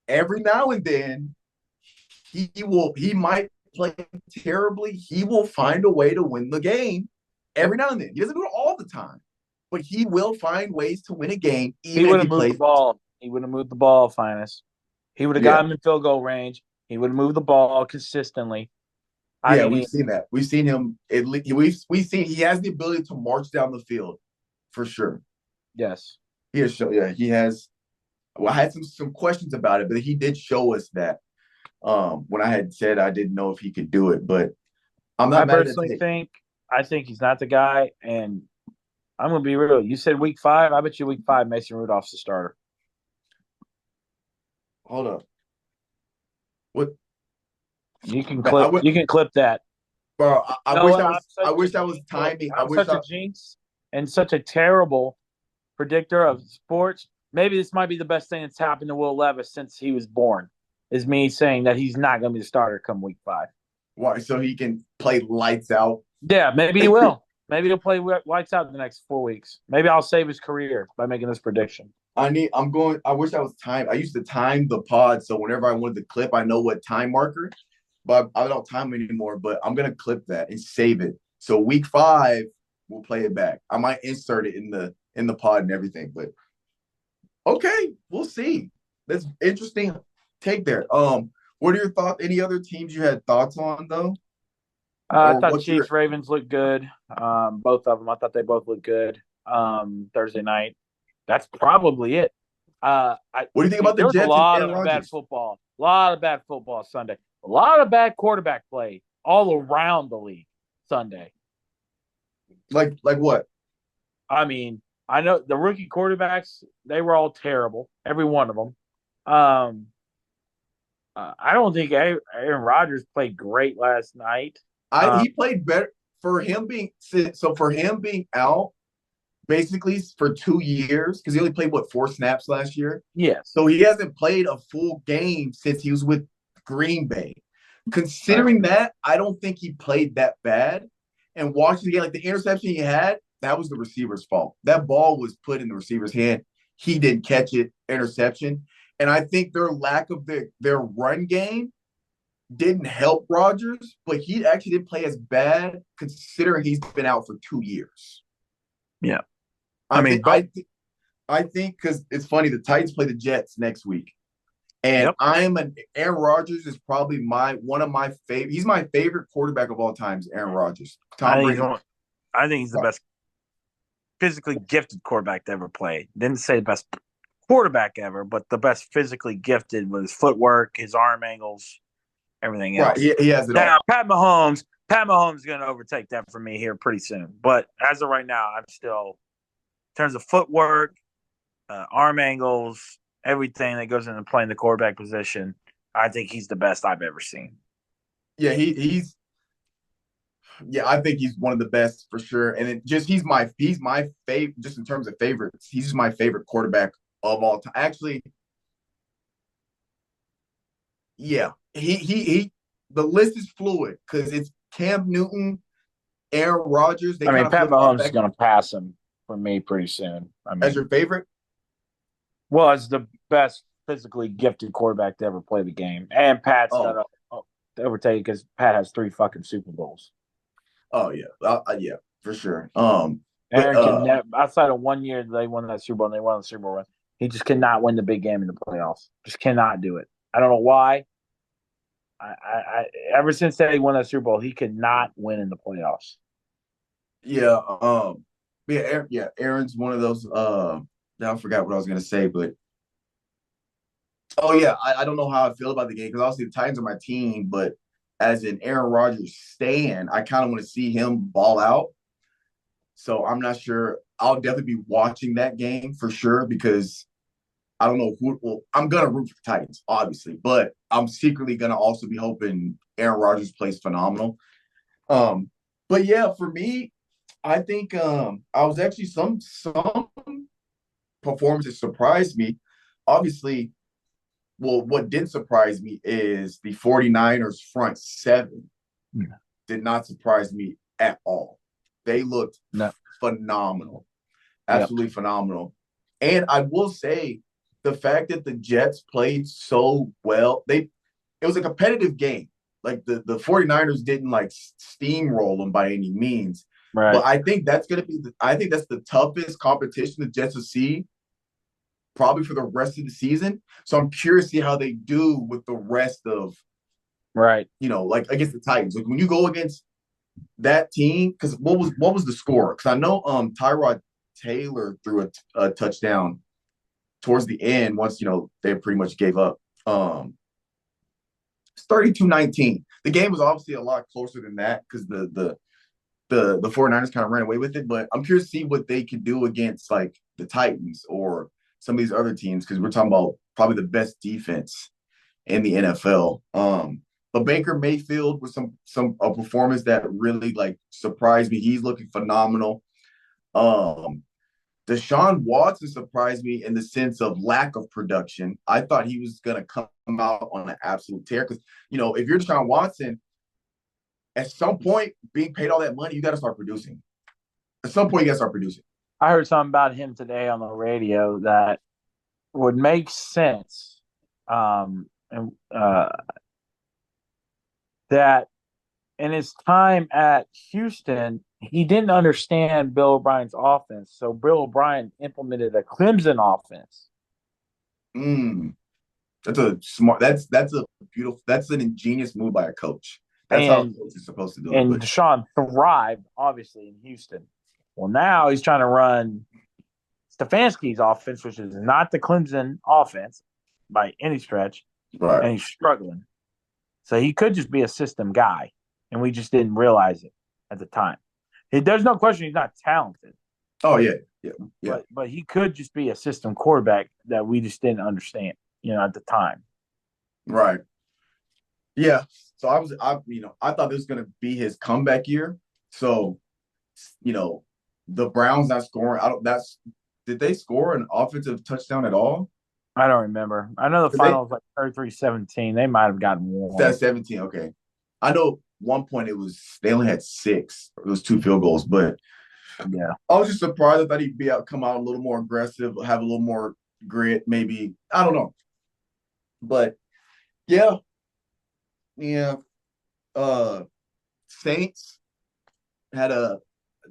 every now and then he might play terribly, he will find a way to win the game every now and then. He doesn't do it all the time, but he will find ways to win a game, He even would if have he moved the plays. ball. He would have moved the ball, Finis. He would have Yeah, got him in field goal range. He would have moved the ball consistently. I yeah, mean, we've seen that. We've seen him. We've seen he has the ability to march down the field for sure. yes. He has show. Yeah, he has. Well, I had some questions about it, but he did show us that when I had said I didn't know if he could do it, but I'm I not mad at that personally take. think he's not the guy, and I'm gonna be real. You said week 5. I bet you week 5 Mason Rudolph's the starter. Hold up. What? You can I clip. would, You can clip that. bro. You I know wish what? that was. I wish that was Look, timing. I I'm wish such a I. jinx and such a terrible predictor of sports. Maybe this might be the best thing that's happened to Will Levis since he was born. Is me saying that he's not going to be the starter come week 5. Why? So he can play lights out. Yeah, maybe he will. Maybe he'll play lights out in the next 4 weeks. Maybe I'll save his career by making this prediction. I'm going. I wish I was timed. I used to time the pod, so whenever I wanted to clip, I know what time marker. But I don't time anymore. But I'm gonna clip that and save it. So week 5, we'll play it back. I might insert it in the pod and everything. But okay, we'll see. That's interesting take there. What are your thoughts? Any other teams you had thoughts on though, I or thought what's your? Chiefs Ravens looked good. Both of them. I thought they both looked good. Thursday night. That's probably it. What do you think about the There was a Jets and lot Aaron of bad Rodgers? football. A lot of bad football Sunday. A lot of bad quarterback play all around the league Sunday. Like what? I mean, I know the rookie quarterbacks, they were all terrible, every one of them. Um, I don't think Aaron Rodgers played great last night. He played better for him being so for him being out basically for 2 years because he only played what 4 snaps last year. Yes. So he hasn't played a full game since he was with Green Bay. Considering Right. that, I don't think he played that bad. And watching the game, like the interception he had, that was the receiver's fault. That ball was put in the receiver's hand. He didn't catch it, interception. And I think their lack of their run game didn't help Rodgers, but he actually didn't play as bad considering he's been out for 2 years. Yeah. I mean, think I think because it's funny, the Titans play the Jets next week. And Yep. Aaron Rodgers is probably one of my favorite. He's my favorite quarterback of all times, Aaron Rodgers. Tom Brady. I think he's the best physically gifted quarterback to ever play. Didn't say best quarterback ever, but the best physically gifted with his footwork, his arm angles, everything else. Right, he has it Now, all. Pat Mahomes is going to overtake that for me here pretty soon. But as of right now, I'm still, in terms of footwork, arm angles, everything that goes into playing the quarterback position, I think he's the best I've ever seen. Yeah, he's I think he's one of the best for sure. And he's my favorite just in terms of favorites. He's my favorite quarterback of all time. Actually, yeah. He the list is fluid because it's Cam Newton, Aaron Rodgers. They kind of Pat flip flop Mahomes is back going to pass him for me pretty soon. as your favorite. Was the best physically gifted quarterback to ever play the game. And Pat's going to overtake because Pat has 3 fucking Super Bowls. Oh yeah, yeah, for sure. Aaron can never, outside of 1 year they won that Super Bowl and they won the Super Bowl run. He just cannot win the big game in the playoffs. Just cannot do it. I don't know why. I ever since they won that Super Bowl, he could not win in the playoffs. Yeah, Aaron's one of those. I forgot what I was gonna say, but I don't know how I feel about the game because obviously the Titans are my team, but as an Aaron Rodgers stan, I kind of want to see him ball out. So I'm not sure. I'll definitely be watching that game for sure because I don't know who. Well, I'm gonna root for the Titans, obviously, but I'm secretly gonna also be hoping Aaron Rodgers plays phenomenal. But yeah, for me, I think I was actually some performances surprised me. Obviously, well, what did surprise me is the 49ers front seven did not surprise me at all. They looked phenomenal, absolutely phenomenal. And I will say the fact that the Jets played so well, it was a competitive game. like the 49ers didn't like steamroll them by any means. Right. But I think that's gonna be I think that's the toughest competition to just to see probably for the rest of the season. So I'm curious to see how they do with the rest of Right. like against the Titans. Like when you go against that team, because what was the score? Because I know Tyrod Taylor threw a touchdown towards the end once they pretty much gave up. It's 32-19. The game was obviously a lot closer than that because the 49ers kind of ran away with it. But I'm curious to see what they could do against like the Titans or some of these other teams because we're talking about probably the best defense in the NFL. But Baker Mayfield with a performance that really like surprised me. He's looking phenomenal. Deshaun Watson surprised me in the sense of lack of production. I thought he was going to come out on an absolute tear because, if you're Deshaun Watson, at some point, being paid all that money, you got to start producing. At some point, you got to start producing. I heard something about him today on the radio that would make sense. That in his time at Houston, he didn't understand Bill O'Brien's offense. So Bill O'Brien implemented a Clemson offense. That's a smart. That's a beautiful. That's an ingenious move by a coach. That's how a coach is supposed to do it. And Deshaun thrived, obviously, in Houston. Well, now he's trying to run Stefanski's offense, which is not the Clemson offense by any stretch, right? And he's struggling. So he could just be a system guy, and we just didn't realize it at the time. There's no question he's not talented. Oh, yeah. But he could just be a system quarterback that we just didn't understand, at the time. Right. Yeah. So I thought this was going to be his comeback year. So, the Browns not scoring. Did they score an offensive touchdown at all? I don't remember. I know the final was like 33-17. They might have gotten one. That's 17. Okay. I know one point they only had 6. It was 2 field goals, but yeah, I was just surprised. I thought he'd come out a little more aggressive, have a little more grit, maybe. I don't know. But yeah. Saints had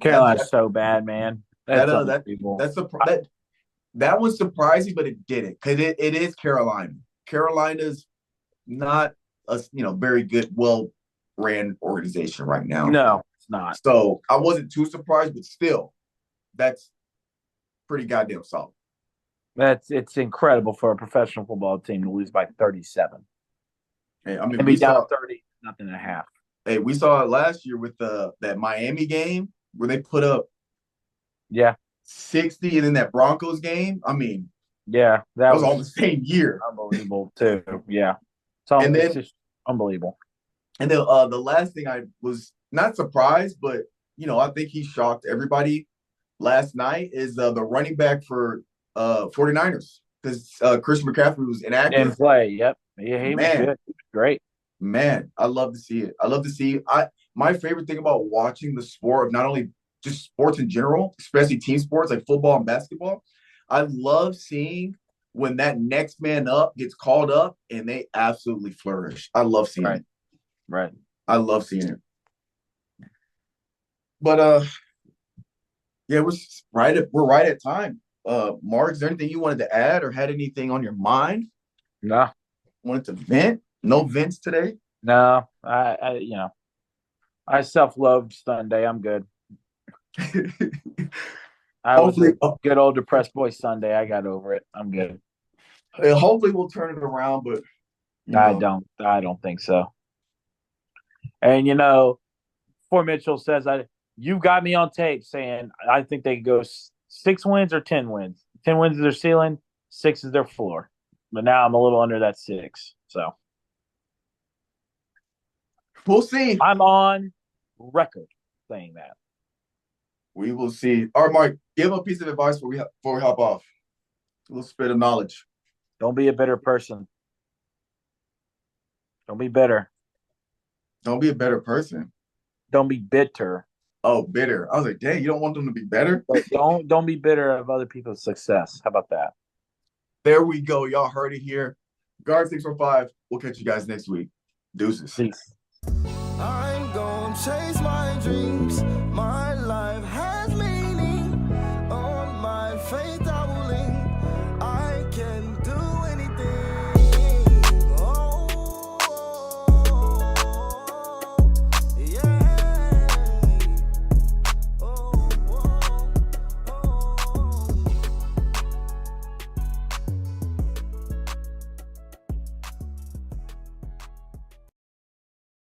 Carolina's so bad, man. That was surprising, but it didn't because it is Carolina. Carolina's not a very good, well-ran organization right now. No, it's not. So I wasn't too surprised, but still, that's pretty goddamn solid. It's incredible for a professional football team to lose by 37. Hey, and be down 30, nothing and a half. Hey, we saw it last year with that Miami game where they put up 60, and then that Broncos game. That was all the same year. Unbelievable too. Yeah, it's just unbelievable. And then the last thing I was not surprised, but I think he shocked everybody last night is the running back for 49ers because Christian McCaffrey was inactive. Didn't play. Yep. Yeah, he was good. He was great. Man, I love to see it. My favorite thing about watching the sport of not only just sports in general, especially team sports like football and basketball, I love seeing when that next man up gets called up and they absolutely flourish. I love seeing it. Right. I love seeing it. But we're right at time. Marc, is there anything you wanted to add or had anything on your mind? No. Wanted to vent? No vents today? No. I self-loathed Sunday. I'm good. Hopefully, was a good old depressed boy Sunday. I got over it. I'm good. Hopefully we'll turn it around, but I don't think so. And before Mitchell says you got me on tape saying I think they could go 6 wins or 10 wins. 10 wins is their ceiling, 6 is their floor. But now I'm a little under that 6. So we'll see. I'm on record saying that. We will see. All right, Marc, give a piece of advice before we hop off. A little spit of knowledge. Don't be a bitter person. Don't be bitter. Don't be a better person. Don't be bitter. Oh, bitter. I was like, dang, you don't want them to be better? But don't be bitter of other people's success. How about that? There we go. Y'all heard it here. GoT615. We'll catch you guys next week. Deuces. Peace. chase my dreams.